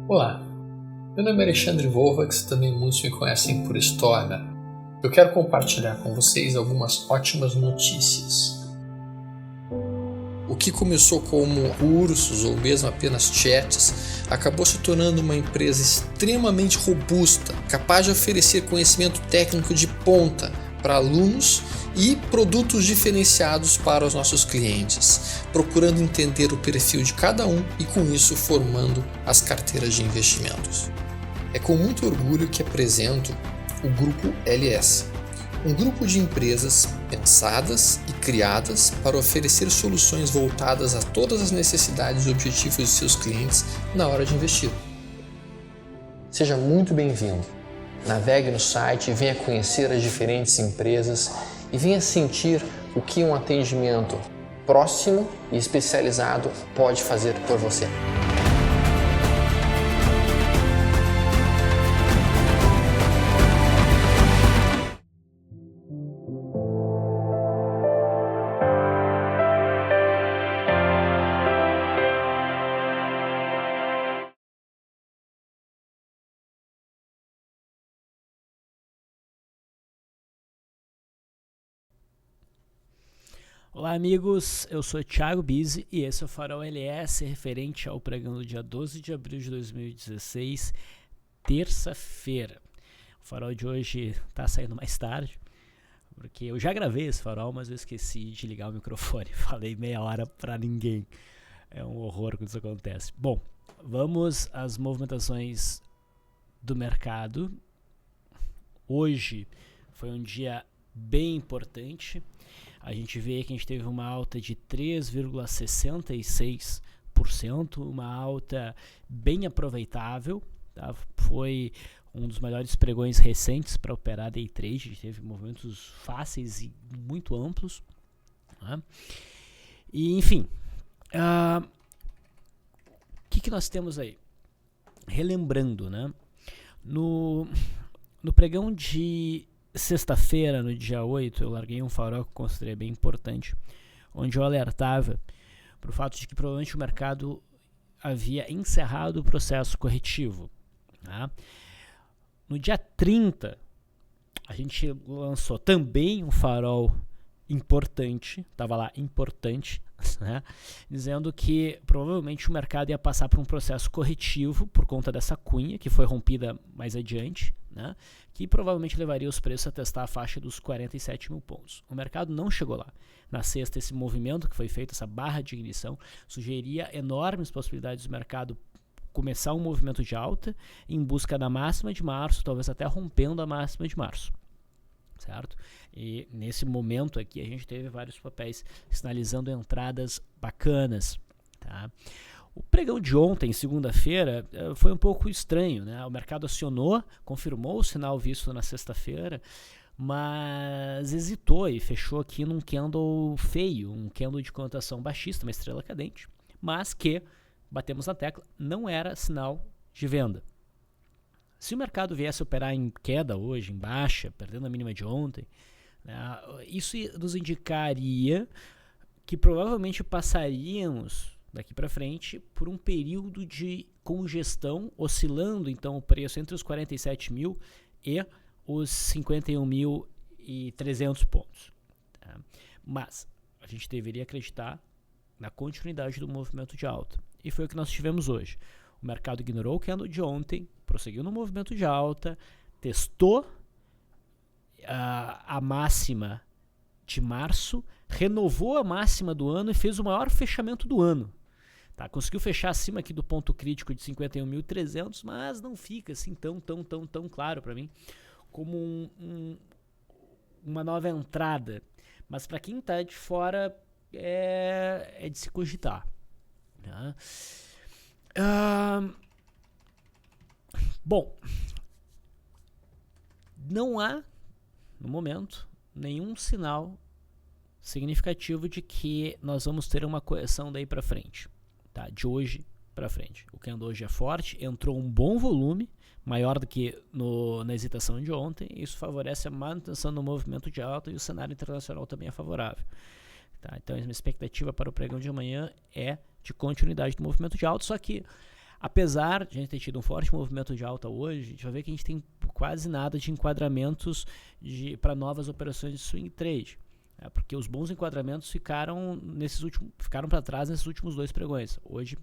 Olá, meu nome é Alexandre Volvax, também muitos me conhecem por Stormer. Eu quero compartilhar com vocês algumas ótimas notícias. O que começou como cursos ou mesmo apenas chats acabou se tornando uma empresa extremamente robusta, capaz de oferecer conhecimento técnico de ponta para alunos e produtos diferenciados para os nossos clientes, procurando entender o perfil de cada um e com isso formando as carteiras de investimentos. É com muito orgulho que apresento o Grupo LS, um grupo de empresas pensadas e criadas para oferecer soluções voltadas a todas as necessidades e objetivos de seus clientes na hora de investir. Seja muito bem-vindo. Navegue no site e venha conhecer as diferentes empresas e venha sentir o que um atendimento próximo e especializado pode fazer por você. Olá amigos, eu sou Thiago Bizzi e esse é o Farol LS referente ao pregão do dia 12 de abril de 2016, terça-feira. O farol de hoje está saindo mais tarde, porque eu já gravei esse farol, mas eu esqueci de ligar o microfone, falei meia hora para ninguém. É um horror quando isso acontece. Bom, vamos às movimentações do mercado. Hoje foi um dia bem importante. A gente vê que a gente teve uma alta de 3,66%, uma alta bem aproveitável, tá? Foi um dos melhores pregões recentes para operar day trade, a gente teve movimentos fáceis e muito amplos, tá? E enfim, o que nós temos aí? Relembrando, né? No pregão de sexta-feira, no dia 8, eu larguei um farol que eu considerei bem importante, onde eu alertava para o fato de que provavelmente o mercado havia encerrado o processo corretivo. Tá? No dia 30, a gente lançou também um farol importante, estava lá importante, né? Dizendo que provavelmente o mercado ia passar por um processo corretivo por conta dessa cunha que foi rompida mais adiante, né? Que provavelmente levaria os preços a testar a faixa dos 47 mil pontos. O mercado não chegou lá. Na sexta, esse movimento que foi feito, essa barra de ignição, sugeria enormes possibilidades do mercado começar um movimento de alta em busca da máxima de março, talvez até rompendo a máxima de março. Certo? E nesse momento aqui a gente teve vários papéis sinalizando entradas bacanas, tá? O pregão de ontem, segunda-feira, foi um pouco estranho, né? O mercado acionou, confirmou o sinal visto na sexta-feira, mas hesitou e fechou aqui num candle feio, um candle de cotação baixista, uma estrela cadente, mas que, batemos na tecla, não era sinal de venda. Se o mercado viesse a operar em queda hoje, em baixa, perdendo a mínima de ontem, né, isso nos indicaria que provavelmente passaríamos daqui para frente por um período de congestão, oscilando então o preço entre os 47 mil e os 51.300 pontos. Tá? Mas a gente deveria acreditar na continuidade do movimento de alta. E foi o que nós tivemos hoje. O mercado ignorou o candle de ontem, prosseguiu no movimento de alta, testou a máxima de março, renovou a máxima do ano e fez o maior fechamento do ano. Tá? Conseguiu fechar acima aqui do ponto crítico de 51.300, mas não fica assim tão claro para mim como uma nova entrada. Mas para quem está de fora é de se cogitar. Tá? Bom, não há, no momento, nenhum sinal significativo de que nós vamos ter uma correção daí para frente, tá? De hoje para frente. O candle hoje é forte, entrou um bom volume, maior do que na hesitação de ontem, isso favorece a manutenção do movimento de alta e o cenário internacional também é favorável. Tá? Então, a minha expectativa para o pregão de amanhã é de continuidade do movimento de alta, só que apesar de a gente ter tido um forte movimento de alta hoje, a gente vai ver que a gente tem quase nada de enquadramentos para novas operações de swing trade. Porque os bons enquadramentos ficaram para trás nesses últimos 2 pregões. Hoje,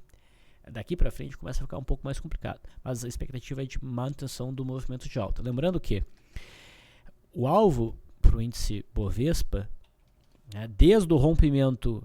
daqui para frente, começa a ficar um pouco mais complicado. Mas a expectativa é de manutenção do movimento de alta. Lembrando que o alvo para o índice Bovespa, desde o rompimento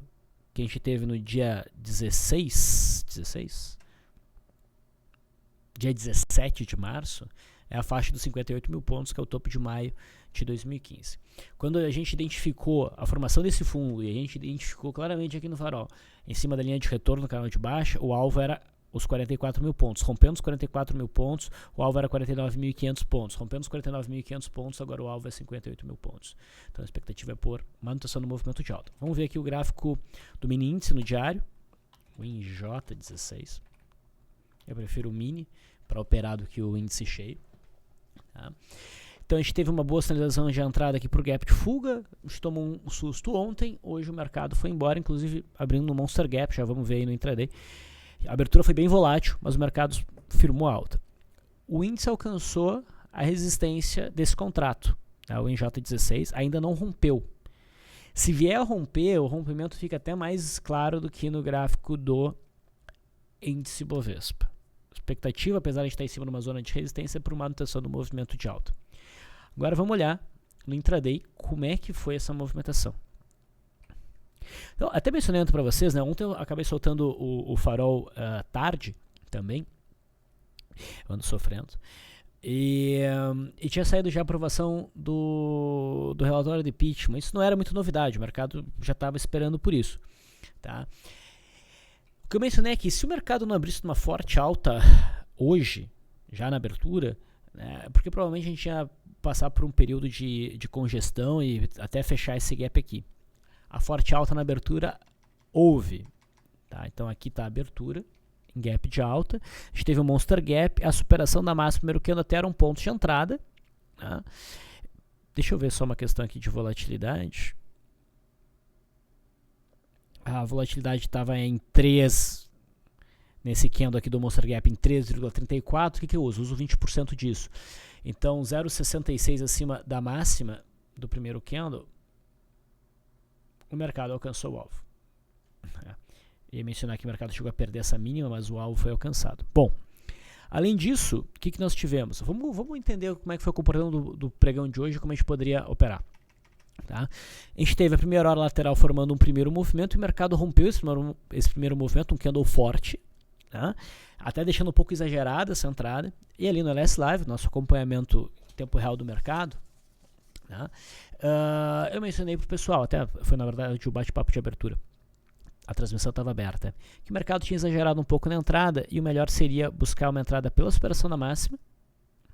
que a gente teve no dia 17 de março, é a faixa dos 58 mil pontos, que é o topo de maio de 2015. Quando a gente identificou a formação desse fundo, e a gente identificou claramente aqui no farol, em cima da linha de retorno no canal de baixa, o alvo era os 44 mil pontos. Rompendo os 44 mil pontos, o alvo era 49.500 pontos. Rompendo os 49.500 pontos, agora o alvo é 58 mil pontos. Então a expectativa é por manutenção do movimento de alta. Vamos ver aqui o gráfico do mini índice no diário, o INJ16. Eu prefiro o mini para operar do que o índice cheio. Tá? Então a gente teve uma boa sinalização de entrada aqui para o gap de fuga, a gente tomou um susto ontem, hoje o mercado foi embora, inclusive abrindo no Monster Gap, já vamos ver aí no intraday. A abertura foi bem volátil, mas o mercado firmou alta. O índice alcançou a resistência desse contrato, tá? O NJ16 ainda não rompeu. Se vier a romper, o rompimento fica até mais claro do que no gráfico do índice Bovespa. A expectativa, apesar de estar em cima de uma zona de resistência, é por manutenção do movimento de alta. Agora vamos olhar no intraday como é que foi essa movimentação. Então, até mencionei para vocês, né, ontem eu acabei soltando o farol tarde também, eu ando sofrendo, e tinha saído já a aprovação do relatório de impeachment. Isso não era muito novidade, o mercado já estava esperando por isso. Tá? O que eu mencionei é que se o mercado não abrisse uma forte alta hoje, já na abertura, porque provavelmente a gente ia passar por um período de congestão e até fechar esse gap aqui. A forte alta na abertura houve. Tá? Então aqui está a abertura, em gap de alta. A gente teve um Monster Gap, a superação da máxima primeiro que até era um ponto de entrada. Tá? Deixa eu ver só uma questão aqui de volatilidade. A volatilidade estava em 3, nesse candle aqui do Monster Gap, em 3,34. O que eu uso? Uso 20% disso. Então 0,66 acima da máxima do primeiro candle, o mercado alcançou o alvo. Ia mencionar que o mercado chegou a perder essa mínima, mas o alvo foi alcançado. Bom, além disso, o que nós tivemos? Vamos entender como é que foi o comportamento do pregão de hoje e como a gente poderia operar. Tá? A gente teve a primeira hora lateral formando um primeiro movimento e o mercado rompeu esse primeiro movimento, um candle forte, tá? Até deixando um pouco exagerada essa entrada. E ali no LS Live, nosso acompanhamento em tempo real do mercado, tá? Eu mencionei para o pessoal, até foi na verdade o bate-papo de abertura, a transmissão estava aberta, que o mercado tinha exagerado um pouco na entrada e o melhor seria buscar uma entrada pela superação da máxima,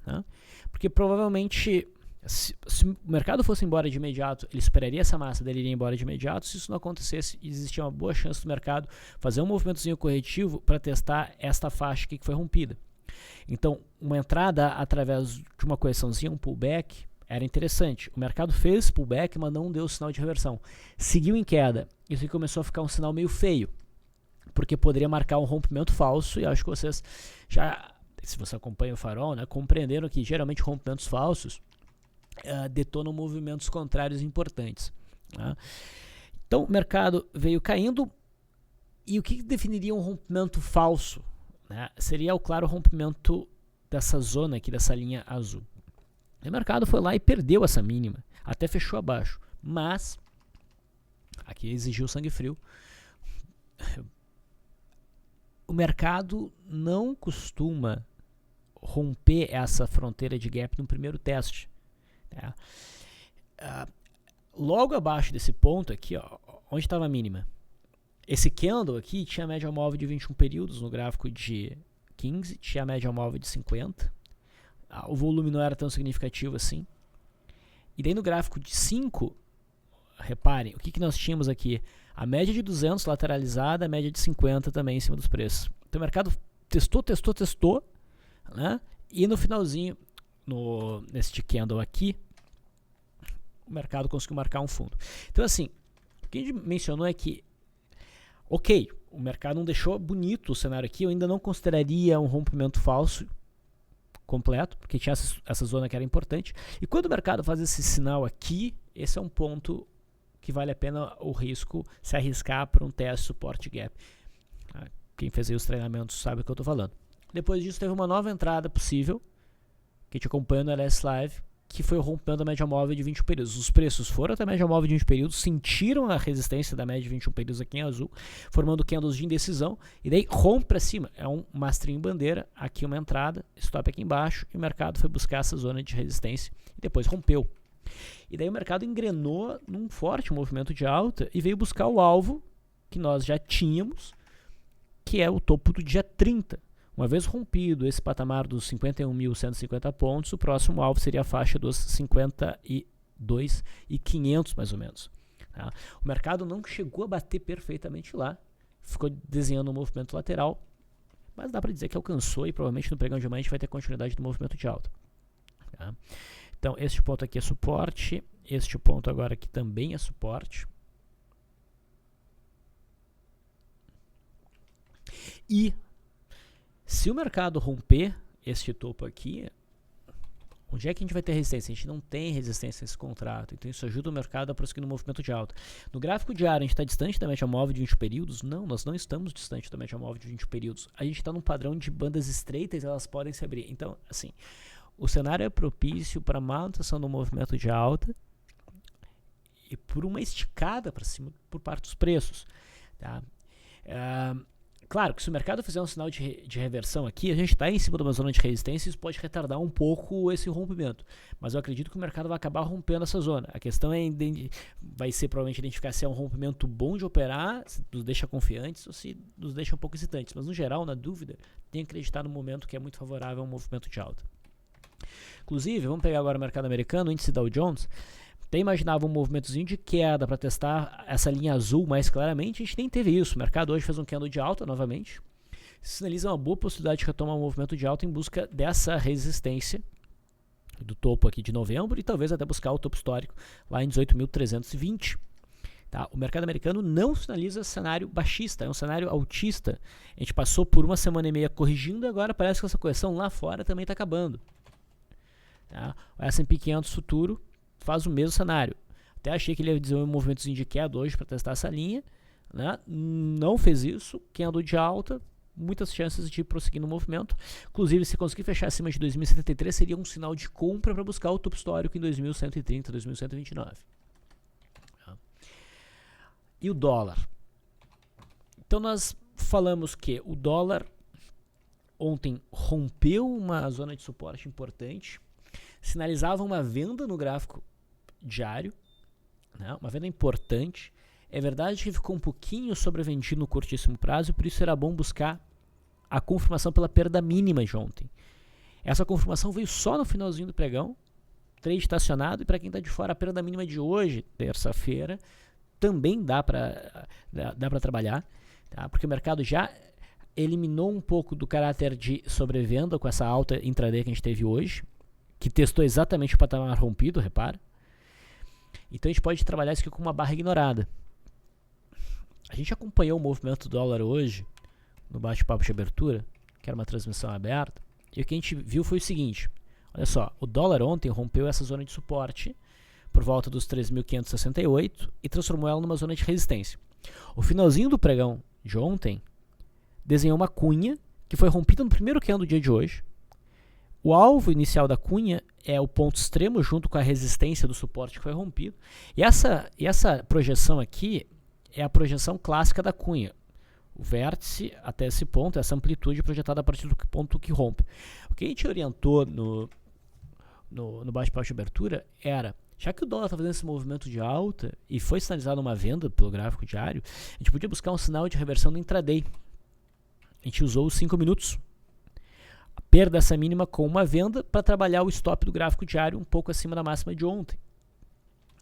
tá? Porque provavelmente se o mercado fosse embora de imediato, ele esperaria essa massa dele ir embora de imediato. Se isso não acontecesse, existia uma boa chance do mercado fazer um movimentozinho corretivo para testar esta faixa aqui que foi rompida. Então, uma entrada através de uma correçãozinha, um pullback, era interessante. O mercado fez pullback, mas não deu sinal de reversão. Seguiu em queda. Isso aqui começou a ficar um sinal meio feio, porque poderia marcar um rompimento falso, e acho que vocês já, se você acompanha o farol, né, compreenderam que geralmente rompimentos falsos detonam movimentos contrários importantes. Tá? Então o mercado veio caindo, e o que definiria um rompimento falso? Né? Seria o claro rompimento dessa zona aqui, dessa linha azul. O mercado foi lá e perdeu essa mínima, até fechou abaixo, mas aqui exigiu sangue frio. O mercado não costuma romper essa fronteira de gap no primeiro teste. Logo abaixo desse ponto aqui, ó, onde estava a mínima, esse candle aqui tinha a média móvel de 21 períodos, no gráfico de 15 tinha a média móvel de 50, o volume não era tão significativo assim, e daí no gráfico de 5, reparem, o que nós tínhamos aqui? A média de 200 lateralizada, a média de 50 também em cima dos preços. Então o mercado testou, né? E no finalzinho, neste candle aqui, o mercado conseguiu marcar um fundo. Então assim, o que a gente mencionou é que, ok, o mercado não deixou bonito o cenário aqui. Eu ainda não consideraria um rompimento falso completo, porque tinha essa zona que era importante. E quando o mercado faz esse sinal aqui, esse é um ponto que vale a pena o risco se arriscar por um teste suporte gap. Quem fez aí os treinamentos sabe o que eu estou falando. Depois disso teve uma nova entrada possível, que te acompanha no LS Live, que foi o rompimento da média móvel de 21 períodos. Os preços foram até a média móvel de 21 períodos, sentiram a resistência da média de 21 períodos aqui em azul, formando candles de indecisão, e daí rompe para cima. É um mastrinho bandeira, aqui uma entrada, stop aqui embaixo, e o mercado foi buscar essa zona de resistência, e depois rompeu. E daí o mercado engrenou num forte movimento de alta, e veio buscar o alvo que nós já tínhamos, que é o topo do dia 30. Uma vez rompido esse patamar dos 51.150 pontos, o próximo alvo seria a faixa dos 52.500 mais ou menos. Tá? O mercado não chegou a bater perfeitamente lá, ficou desenhando um movimento lateral, mas dá para dizer que alcançou e provavelmente no pregão de amanhã a gente vai ter continuidade do movimento de alta. Tá? Então este ponto aqui é suporte, este ponto agora aqui também é suporte. E se o mercado romper este topo aqui, onde é que a gente vai ter resistência? A gente não tem resistência nesse contrato, então isso ajuda o mercado a prosseguir no movimento de alta. No gráfico diário, a gente está distante da média móvel de 20 períodos? Não, nós não estamos distante da média móvel de 20 períodos. A gente está num padrão de bandas estreitas, elas podem se abrir. Então, assim, o cenário é propício para manutenção do movimento de alta e por uma esticada para cima por parte dos preços. Tá? Claro que se o mercado fizer um sinal de reversão aqui, a gente está em cima de uma zona de resistência e isso pode retardar um pouco esse rompimento. Mas eu acredito que o mercado vai acabar rompendo essa zona. A questão vai ser provavelmente identificar se é um rompimento bom de operar, se nos deixa confiantes ou se nos deixa um pouco hesitantes. Mas no geral, na dúvida, tem que acreditar no momento que é muito favorável a um movimento de alta. Inclusive, vamos pegar agora o mercado americano, o índice Dow Jones. Até imaginava um movimentozinho de queda para testar essa linha azul mais claramente, a gente nem teve isso. O mercado hoje fez um candle de alta novamente, sinaliza uma boa possibilidade de retomar um movimento de alta em busca dessa resistência do topo aqui de novembro e talvez até buscar o topo histórico lá em 18.320. Tá? O mercado americano não sinaliza cenário baixista, é um cenário altista. A gente passou por uma semana e meia corrigindo e agora parece que essa correção lá fora também está acabando. Tá? O S&P 500 futuro faz o mesmo cenário. Até achei que ele ia dizer um movimentozinho de queda hoje para testar essa linha, né? Não fez isso. Quem andou de alta, muitas chances de prosseguir no movimento. Inclusive, se conseguir fechar acima de 2073, seria um sinal de compra para buscar o topo histórico em 2130, 2129. E o dólar? Então, nós falamos que o dólar ontem rompeu uma zona de suporte importante, sinalizava uma venda no gráfico diário, né? Uma venda importante. É verdade que ficou um pouquinho sobrevendido no curtíssimo prazo, e por isso era bom buscar a confirmação pela perda mínima de ontem. Essa confirmação veio só no finalzinho do pregão, trade estacionado, e para quem está de fora, a perda mínima de hoje, terça-feira, também dá para trabalhar, tá? Porque o mercado já eliminou um pouco do caráter de sobrevenda com essa alta intraday que a gente teve hoje, que testou exatamente o patamar rompido, repara. Então a gente pode trabalhar isso aqui com uma barra ignorada. A gente acompanhou o movimento do dólar hoje, no bate-papo de abertura, que era uma transmissão aberta, e o que a gente viu foi o seguinte: olha só, o dólar ontem rompeu essa zona de suporte por volta dos 3.568 e transformou ela numa zona de resistência. O finalzinho do pregão de ontem desenhou uma cunha que foi rompida no primeiro candle do dia de hoje. O alvo inicial da cunha é o ponto extremo junto com a resistência do suporte que foi rompido. E essa projeção aqui é a projeção clássica da cunha. O vértice até esse ponto, essa amplitude projetada a partir do ponto que rompe. O que a gente orientou no bate-papo de abertura era, já que o dólar está fazendo esse movimento de alta e foi sinalizado uma venda pelo gráfico diário, a gente podia buscar um sinal de reversão no intraday. A gente usou os 5 minutos. A perda dessa mínima com uma venda para trabalhar o stop do gráfico diário um pouco acima da máxima de ontem.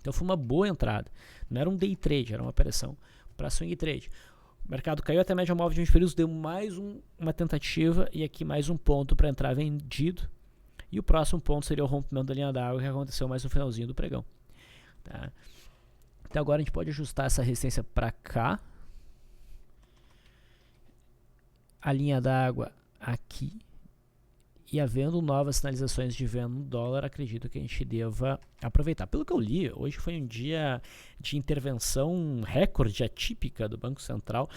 Então foi uma boa entrada. Não era um day trade, era uma operação para swing trade. O mercado caiu até a média móvel de 20 períodos, deu mais uma tentativa e aqui mais um ponto para entrar vendido. E o próximo ponto seria o rompimento da linha d'água que aconteceu mais no finalzinho do pregão. Tá? Então agora a gente pode ajustar essa resistência para cá. a linha d'água aqui e havendo novas sinalizações de venda no dólar, acredito que a gente deva aproveitar. Pelo que eu li, hoje foi um dia de intervenção recorde, atípica do Banco Central,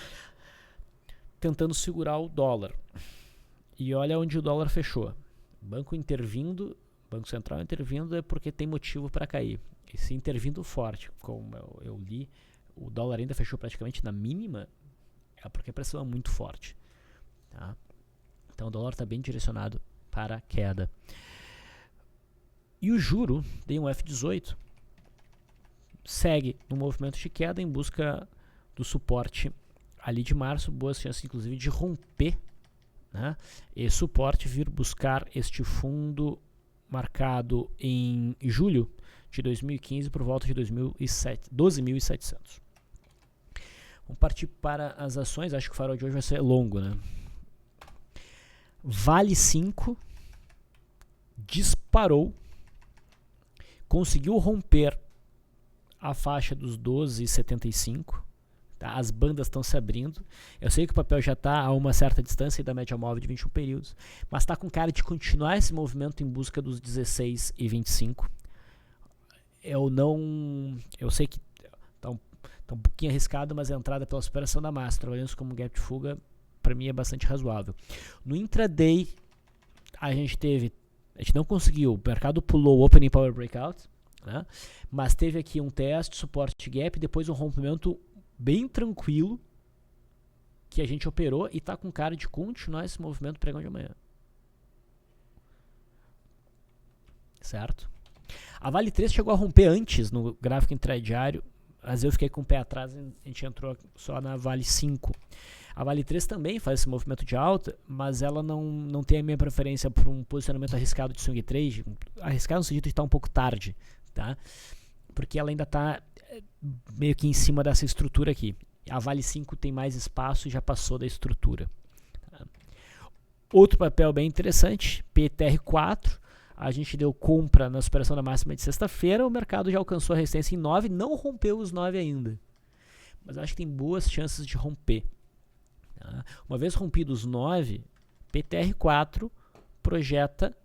tentando segurar o dólar. E olha onde o dólar fechou. Banco Central intervindo é porque tem motivo para cair. E se intervindo forte, como eu li, o dólar ainda fechou praticamente na mínima, é porque a pressão é muito forte. Tá? Então o dólar está bem direcionado para a queda. E o juro, dei um F18, segue no movimento de queda em busca do suporte ali de março, boas chances inclusive de romper, né, esse suporte, vir buscar este fundo marcado em julho de 2015 por volta de 12.700. Vamos partir para as ações. Acho que o farol de hoje vai ser longo, né? Vale 5 disparou, conseguiu romper a faixa dos 12,75. Tá? As bandas estão se abrindo. Eu sei que o papel já está a uma certa distância da média móvel de 21 períodos, mas está com cara de continuar esse movimento em busca dos 16,25. Eu sei que está um pouquinho arriscado, mas a entrada pela superação da massa, trabalhando isso como gap de fuga, para mim é bastante razoável. No intraday, a gente não conseguiu, o mercado pulou o Opening Power Breakout, né? Mas teve aqui um teste, suporte gap, depois um rompimento bem tranquilo, que a gente operou e está com cara de continuar esse movimento pregão de amanhã. Certo? A Vale 3 chegou a romper antes no gráfico intradiário, mas eu fiquei com o pé atrás, a gente entrou só na Vale 5. A Vale 3 também faz esse movimento de alta, mas ela não tem a minha preferência por um posicionamento arriscado de swing trade, arriscado no sentido de estar um pouco tarde, tá? Porque ela ainda está meio que em cima dessa estrutura aqui. A Vale 5 tem mais espaço e já passou da estrutura. Tá? Outro papel bem interessante, PTR4, a gente deu compra na superação da máxima de sexta-feira, o mercado já alcançou a resistência em 9, não rompeu os 9 ainda, mas acho que tem boas chances de romper. Tá? Uma vez rompidos os 9, PTR4 projeta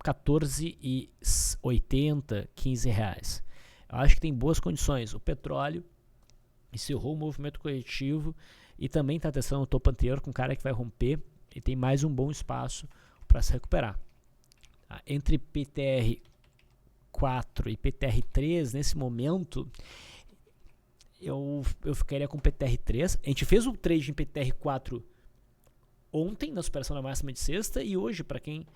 14,80, 15 reais. Eu acho que tem boas condições. O petróleo encerrou o movimento corretivo e também está testando o topo anterior com cara que vai romper e tem mais um bom espaço para se recuperar. Tá? Entre PTR4 e PTR3, nesse momento, eu ficaria com PTR3. A gente fez o trade em PTR4 ontem, na superação da máxima de sexta, e hoje, para quem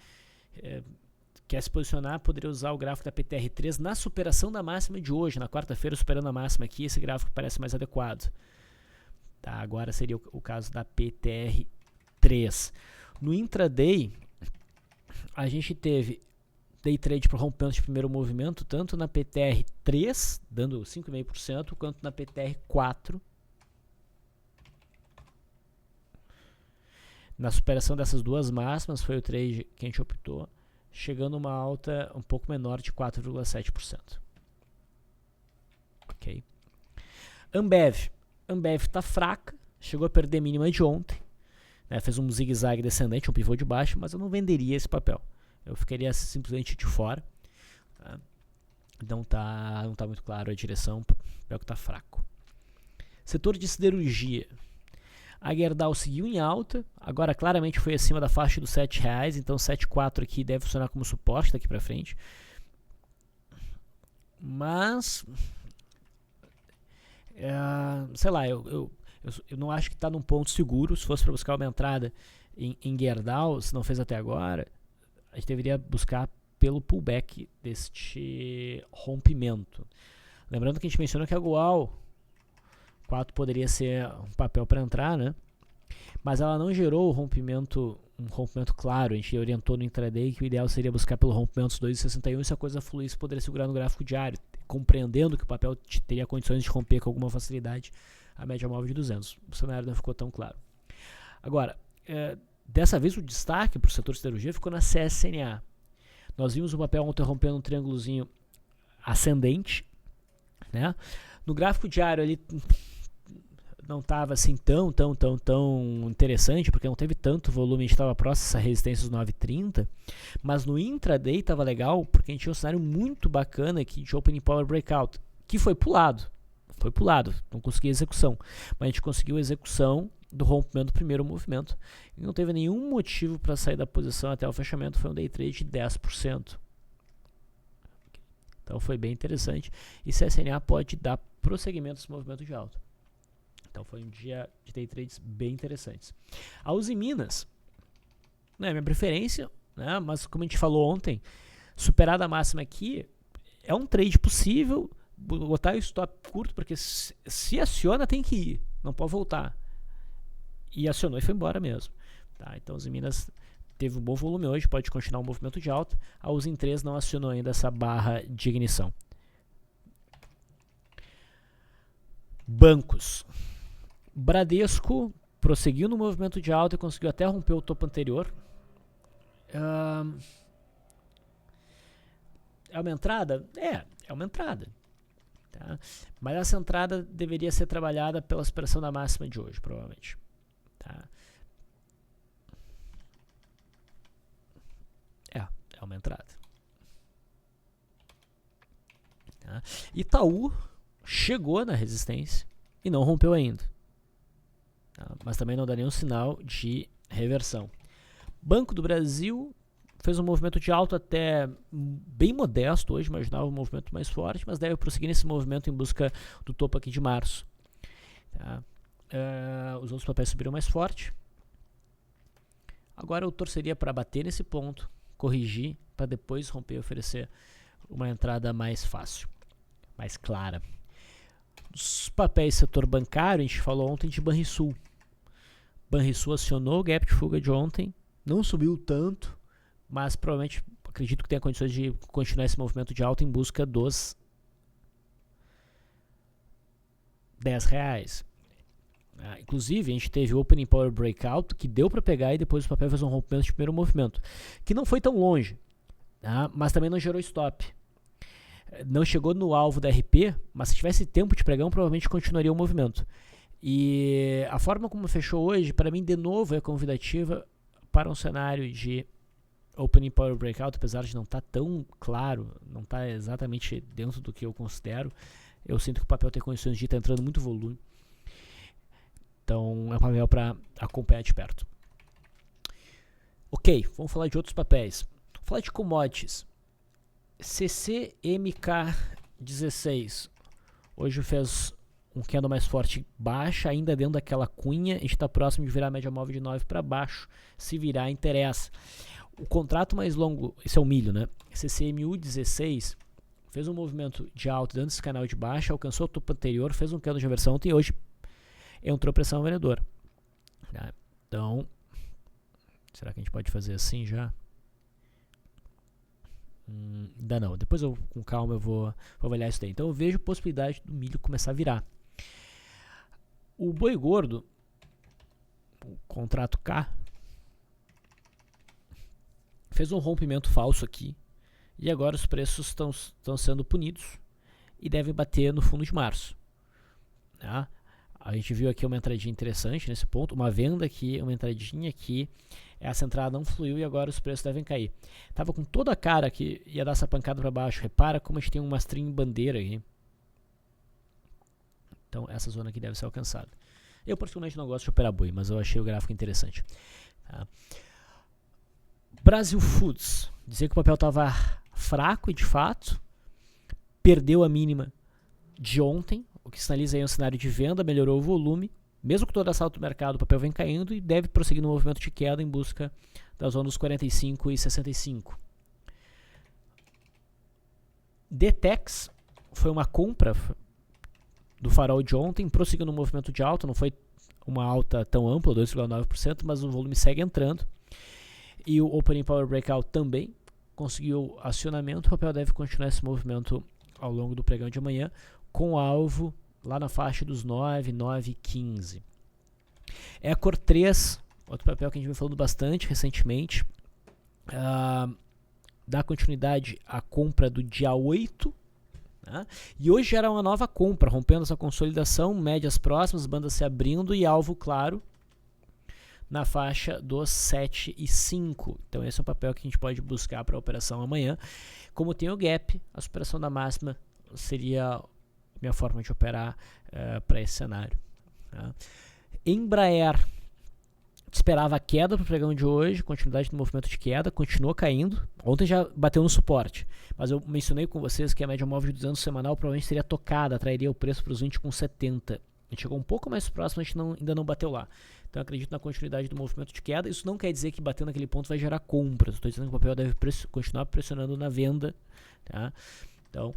quer se posicionar, poderia usar o gráfico da PTR3 na superação da máxima de hoje, na quarta-feira, superando a máxima aqui. Esse gráfico parece mais adequado. Tá? Agora seria o caso da PTR3. No intraday, a gente teve day trade para rompimento de primeiro movimento, tanto na PTR3, dando 5,5%, quanto na PTR4. Na superação dessas duas máximas, foi o trade que a gente optou, chegando a uma alta um pouco menor de 4,7%. Ok. Ambev está fraca, chegou a perder a mínima de ontem, né, fez um zigue-zague descendente, um pivô de baixo, mas eu não venderia esse papel. Eu ficaria simplesmente de fora. Tá? Não tá muito claro a direção, o papel que está fraco. Setor de siderurgia. A Gerdau seguiu em alta, agora claramente foi acima da faixa dos R$7, então 7,4 aqui deve funcionar como suporte daqui para frente. Mas, sei lá, eu não acho que está num ponto seguro. Se fosse para buscar uma entrada em Gerdau, se não fez até agora, a gente deveria buscar pelo pullback deste rompimento. Lembrando que a gente mencionou que a Goal 4 poderia ser um papel para entrar, né? Mas ela não gerou um rompimento claro. A gente orientou no intraday que o ideal seria buscar pelo rompimento dos 2,61 e se a coisa fluísse, poderia segurar no gráfico diário, compreendendo que o papel teria condições de romper com alguma facilidade a média móvel de 200. O cenário não ficou tão claro. Agora, dessa vez o destaque para o setor de siderurgia ficou na CSNA. Nós vimos o papel ontem rompendo um triângulozinho ascendente, né? No gráfico diário ali não estava assim tão interessante, porque não teve tanto volume, a gente estava próximo dessa resistência dos 9,30, mas no intraday estava legal, porque a gente tinha um cenário muito bacana aqui de Opening Power Breakout, que foi pulado, não consegui execução, mas a gente conseguiu a execução do rompimento do primeiro movimento, e não teve nenhum motivo para sair da posição até o fechamento, foi um day trade de 10%. Então foi bem interessante, e CSNA pode dar prosseguimento a esse movimento de alta. Então foi um dia de day trades bem interessantes. A Uzi Minas, não é minha preferência, né, mas como a gente falou ontem, superada a máxima aqui, é um trade possível, botar o stop curto, porque se aciona tem que ir, não pode voltar. E acionou e foi embora mesmo. Tá? Então Uzi Minas teve um bom volume hoje, pode continuar um movimento de alta. A Uzi 3 não acionou ainda essa barra de ignição. Bancos. Bradesco prosseguiu no movimento de alta e conseguiu até romper o topo anterior. É uma entrada? É uma entrada. Tá? Mas essa entrada deveria ser trabalhada pela superação da máxima de hoje, provavelmente. Tá? É uma entrada. Tá? Itaú chegou na resistência e não rompeu ainda. Tá? Mas também não dá nenhum sinal de reversão. Banco do Brasil fez um movimento de alta até bem modesto hoje, imaginava um movimento mais forte, mas deve prosseguir nesse movimento em busca do topo aqui de março. Tá? Os outros papéis subiram mais forte. Agora eu torceria para bater nesse ponto, corrigir, para depois romper e oferecer uma entrada mais fácil, mais clara. Os papéis setor bancário, a gente falou ontem de Banrisul. Banrisul acionou o gap de fuga de ontem, não subiu tanto, mas provavelmente acredito que tenha condições de continuar esse movimento de alta em busca dos R$10. Inclusive, a gente teve o Opening Power Breakout, que deu para pegar e depois o papel fez um rompimento de primeiro movimento, que não foi tão longe, tá? Mas também não gerou stop. Não chegou no alvo da RP, mas se tivesse tempo de pregão, provavelmente continuaria o movimento. E a forma como fechou hoje, para mim, de novo, é convidativa para um cenário de Opening Power Breakout, apesar de não estar tão claro, não estar exatamente dentro do que eu considero. Eu sinto que o papel tem condições de estar entrando muito volume. Então é um papel para acompanhar de perto. Ok, vamos falar de outros papéis. Vamos falar de commodities. CCMK16. Hoje fez um candle mais forte baixa, ainda dentro daquela cunha. A gente está próximo de virar a média móvel de 9 para baixo. Se virar, interessa. O contrato mais longo, esse é o milho, né? CCMU16 fez um movimento de alta dentro desse canal de baixa, alcançou o topo anterior, fez um candle de reversão ontem e hoje entrou pressão vendedora. Tá? Então, será que a gente pode fazer assim já? Ainda não. Depois eu, com calma, eu vou avaliar isso daí. Então eu vejo possibilidade do milho começar a virar. O boi gordo, o contrato K, fez um rompimento falso aqui. E agora os preços estão sendo punidos e devem bater no fundo de março. Tá? A gente viu aqui uma entradinha interessante nesse ponto, uma venda aqui, uma entradinha aqui. Essa entrada não fluiu e agora os preços devem cair. Tava com toda a cara que ia dar essa pancada para baixo. Repara como a gente tem uma string bandeira aqui. Então essa zona aqui deve ser alcançada. Eu particularmente não gosto de operar boi, mas eu achei o gráfico interessante. Tá? Brasil Foods. Dizer que o papel estava fraco e de fato perdeu a mínima de ontem, o que sinaliza aí um cenário de venda, melhorou o volume. Mesmo com toda essa alta do mercado, o papel vem caindo e deve prosseguir no movimento de queda em busca da zona dos 45 e 65. Detex foi uma compra do farol de ontem, prosseguiu no movimento de alta, não foi uma alta tão ampla, 2,9%, mas o volume segue entrando. E o Opening Power Breakout também conseguiu acionamento, o papel deve continuar esse movimento ao longo do pregão de amanhã, com alvo lá na faixa dos 9, 9 e 15. Ecor 3, outro papel que a gente vem falando bastante recentemente, dá continuidade à compra do dia 8, Tá? E hoje era uma nova compra, rompendo essa consolidação, médias próximas, bandas se abrindo e alvo claro na faixa dos 7,5. Então esse é o papel que a gente pode buscar para a operação amanhã. Como tem o gap, a superação da máxima seria a minha forma de operar para esse cenário. Tá? Embraer esperava a queda para o pregão de hoje, continuidade do movimento de queda, continuou caindo. Ontem já bateu no suporte, mas eu mencionei com vocês que a média móvel de 200 semanal provavelmente seria tocada, atrairia o preço para os 20,70. A gente chegou um pouco mais próximo, a gente ainda não bateu lá. Então eu acredito na continuidade do movimento de queda. Isso não quer dizer que batendo naquele ponto vai gerar compras. Estou dizendo que o papel deve continuar pressionando na venda. Tá? Então,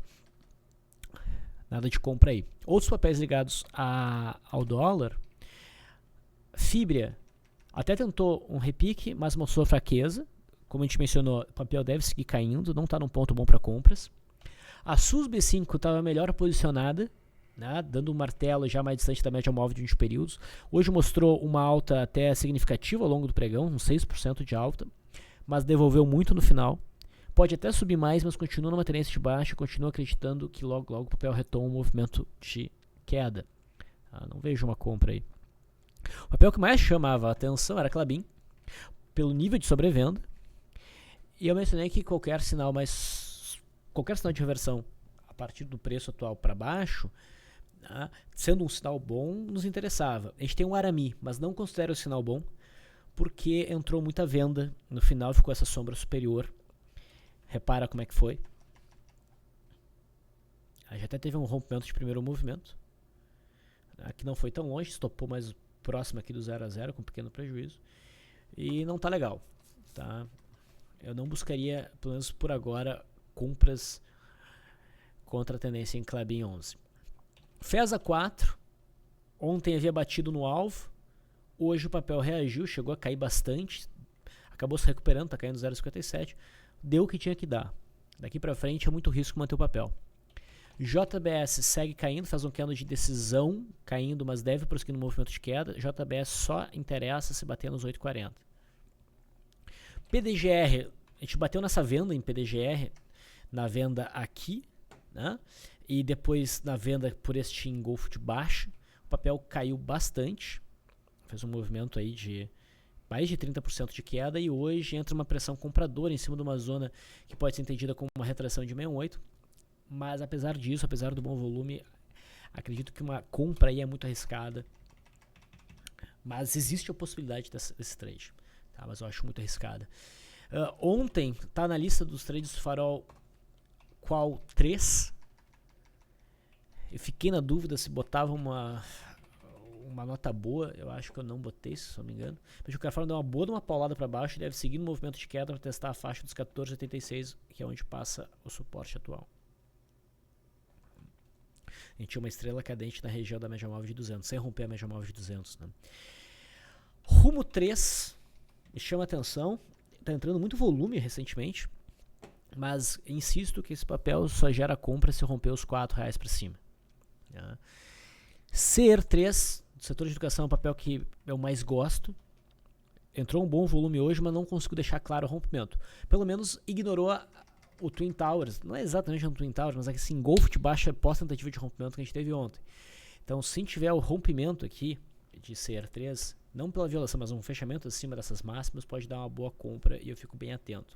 nada de compra aí. Outros papéis ligados ao dólar. Fibria até tentou um repique, mas mostrou fraqueza. Como a gente mencionou, o papel deve seguir caindo, não está num ponto bom para compras. A SUS B5 estava melhor posicionada, né, dando um martelo já mais distante da média móvel de 20 períodos. Hoje mostrou uma alta até significativa ao longo do pregão, uns 6% de alta, mas devolveu muito no final. Pode até subir mais, mas continua numa tendência de baixa, continua acreditando que logo logo o papel retoma um movimento de queda. Não vejo uma compra aí. O papel que mais chamava a atenção era a Klabin, pelo nível de sobrevenda. E eu mencionei que qualquer sinal de reversão a partir do preço atual para baixo, né, sendo um sinal bom, nos interessava. A gente tem um Arami, mas não considero o sinal bom, porque entrou muita venda. No final ficou essa sombra superior. Repara como é que foi. Aí já até teve um rompimento de primeiro movimento. Aqui não foi tão longe, estopou mais próximo aqui do 0 a 0 com pequeno prejuízo. E não tá legal. Tá? Eu não buscaria, pelo menos por agora, compras contra a tendência em Klabin 11. FESA 4. Ontem havia batido no alvo. Hoje o papel reagiu, chegou a cair bastante. Acabou se recuperando, está caindo 0,57. Deu o que tinha que dar. Daqui para frente é muito risco manter o papel. JBS segue caindo, faz um candle de decisão, caindo, mas deve prosseguir no movimento de queda. JBS só interessa se bater nos 8,40. PDGR, a gente bateu nessa venda em PDGR, na venda aqui, né? E depois na venda por este engolfo de baixa. O papel caiu bastante, fez um movimento aí de mais de 30% de queda e hoje entra uma pressão compradora em cima de uma zona que pode ser entendida como uma retração de 68. Mas apesar disso, apesar do bom volume, acredito que uma compra aí é muito arriscada. Mas existe a possibilidade desse trade, tá? Mas eu acho muito arriscada. Ontem está na lista dos trades farol qual 3. Eu fiquei na dúvida se botava uma nota boa. Eu acho que eu não botei, se não me engano. Mas o cara deu uma boa de uma paulada para baixo e deve seguir no movimento de queda para testar a faixa dos 14,86, que é onde passa o suporte atual. A gente tinha uma estrela cadente na região da média móvel de 200, sem romper a média móvel de 200. Né? Rumo 3 me chama a atenção. Está entrando muito volume recentemente, mas insisto que esse papel só gera compra se romper os R$4 para cima. Né? CER3, do setor de educação, é um papel que eu mais gosto. Entrou um bom volume hoje, mas não conseguiu deixar claro o rompimento. Pelo menos ignorou o Twin Towers. Não é exatamente um Twin Towers, mas é que esse engolfo de baixa pós-tentativa de rompimento que a gente teve ontem. Então, se tiver o rompimento aqui de CER3, não pela violação, mas um fechamento acima dessas máximas, pode dar uma boa compra e eu fico bem atento.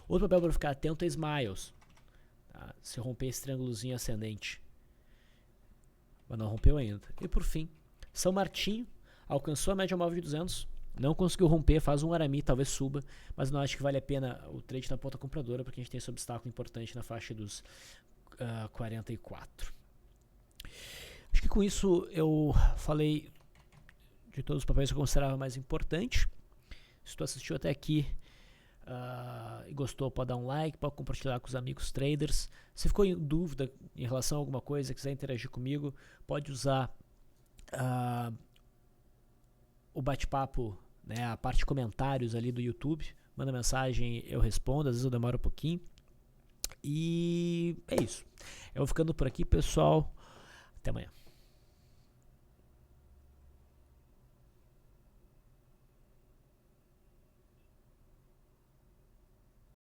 Outro papel para ficar atento é Smiles. Tá? Se romper esse triângulozinho ascendente. Mas não rompeu ainda. E por fim, São Martinho alcançou a média móvel de 200. Não conseguiu romper, faz um Arami, talvez suba, mas não acho que vale a pena o trade na ponta compradora, porque a gente tem esse obstáculo importante na faixa dos 44. Acho que com isso eu falei de todos os papéis que eu considerava mais importante. Se tu assistiu até aqui e gostou, pode dar um like, pode compartilhar com os amigos traders. Se ficou em dúvida em relação a alguma coisa, quiser interagir comigo, pode usar o bate-papo, né, a parte de comentários ali do YouTube. Manda mensagem, eu respondo, às vezes eu demoro um pouquinho. E é isso. Eu vou ficando por aqui, pessoal. Até amanhã.